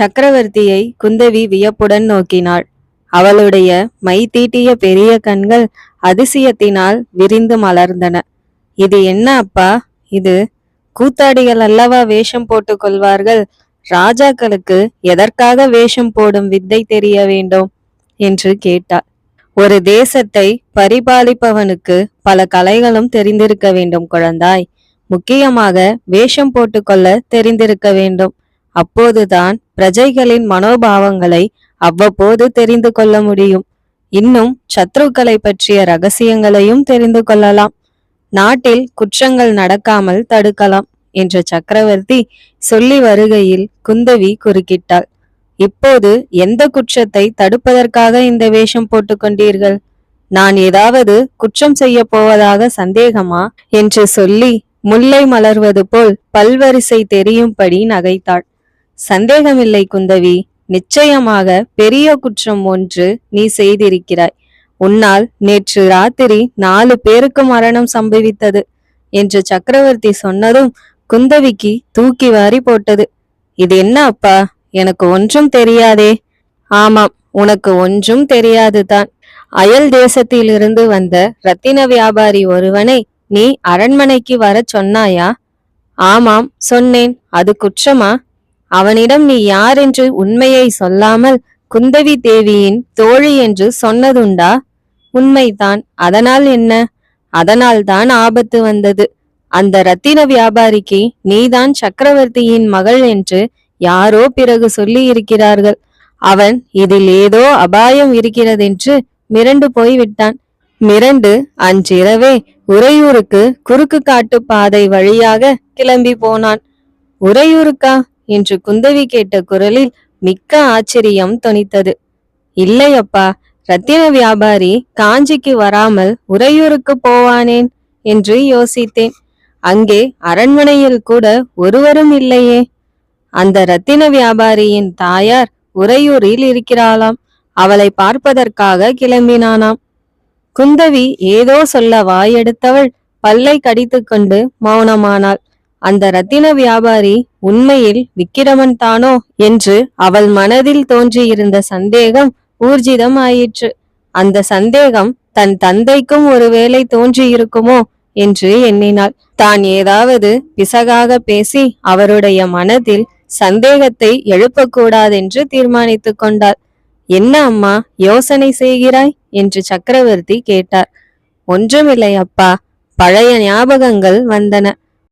சக்கரவர்த்தியை குந்தவி வியப்புடன் நோக்கினாள். அவளுடைய மை தீட்டிய பெரிய கண்கள் அதிசயத்தினால் விரிந்து மலர்ந்தன. இது என்ன அப்பா? இது கூத்தாடிகள் அல்லவா வேஷம் போட்டுக் கொள்வார்கள்? ராஜாக்களுக்கு எதற்காக வேஷம் போடும் வித்தை தெரிய வேண்டும் என்று கேட்டாள். ஒரு தேசத்தை பரிபாலிப்பவனுக்கு பல கலைகளும் தெரிந்திருக்க வேண்டும் குழந்தாய். முக்கியமாக வேஷம் போட்டுக்கொள்ள தெரிந்திருக்க வேண்டும். அப்போதுதான் பிரஜைகளின் மனோபாவங்களை அவ்வப்போது தெரிந்து கொள்ள முடியும். இன்னும் சத்ருக்களை பற்றிய ரகசியங்களையும் தெரிந்து கொள்ளலாம். நாட்டில் குற்றங்கள் நடக்காமல் தடுக்கலாம் என்ற சக்கரவர்த்தி சொல்லி வருகையில் குந்தவி குறுக்கிட்டாள். இப்போது எந்த குற்றத்தை தடுப்பதற்காக இந்த வேஷம் போட்டுக் கொண்டீர்கள்? நான் ஏதாவது குற்றம் செய்ய போவதாக சந்தேகமா என்று சொல்லி முல்லை மலர்வது போல் பல்வரிசை தெரியும்படி நகைத்தாள். சந்தேகமில்லை குந்தவி, நிச்சயமாக பெரிய குற்றம் ஒன்று நீ செய்திருக்கிறாய். உன்னால் நேற்று ராத்திரி 4 பேருக்கு மரணம் சம்பவித்தது என்று சக்கரவர்த்தி சொன்னதும் குந்தவிக்கு தூக்கி வாரி போட்டது. இது என்ன அப்பா? எனக்கு ஒன்றும் தெரியாதே. ஆமாம், உனக்கு ஒன்றும் தெரியாதுதான். அயல் தேசத்திலிருந்து வந்த ரத்தின வியாபாரி ஒருவனை நீ அரண்மனைக்கு வர சொன்னாயா? ஆமாம், சொன்னேன். அது குற்றமா? அவனிடம் நீ யார் என்று உண்மையை சொல்லாமல் குந்தவி தேவியின் தோழி என்று சொன்னதுண்டா? உண்மைதான். அதனால் என்ன? அதனால் தான் ஆபத்து வந்தது. அந்த ரத்தின வியாபாரிக்கு நீதான் சக்கரவர்த்தியின் மகள் என்று யாரோ பிறகு சொல்லி இருக்கிறார்கள். அவன் இதில் ஏதோ அபாயம் இருக்கிறதென்று மிரண்டு போய்விட்டான். மிரண்டு அன்றிரவே உறையூருக்கு குறுக்கு காட்டு பாதை வழியாக கிளம்பி போனான். உறையூருக்கா என்று குந்தவி கேட்ட குரலில் மிக்க ஆச்சரியம் தொனித்தது. இல்லையப்பா, ரத்தின வியாபாரி காஞ்சிக்கு வராமல் உறையூருக்கு போவானேன் என்று யோசித்தேன். அங்கே அரண்மனையில் கூட ஒருவரும் இல்லையே. அந்த ரத்தின வியாபாரியின் தாயார் உறையூரில் இருக்கிறாளாம். அவளை பார்ப்பதற்காக கிளம்பினானாம். குந்தவி ஏதோ சொல்ல வாயெடுத்தவள் பல்லை கடித்துக்கொண்டு மௌனமானாள். அந்த ரத்தின வியாபாரி உண்மையில் விக்கிரமன் தானோ என்று அவள் மனதில் தோன்றியிருந்த சந்தேகம் ஊர்ஜிதம் ஆயிற்று. அந்த சந்தேகம் தன் தந்தைக்கும் ஒருவேளை தோன்றியிருக்குமோ என்று எண்ணினாள். தான் ஏதாவது பிசகாக பேசி அவருடைய மனதில் சந்தேகத்தை எழுப்பக்கூடாதென்று தீர்மானித்து கொண்டாள். என்ன அம்மா யோசனை செய்கிறாய் என்று சக்கரவர்த்தி கேட்டார். ஒன்றுமில்லை அப்பா, பழைய ஞாபகங்கள் வந்தன.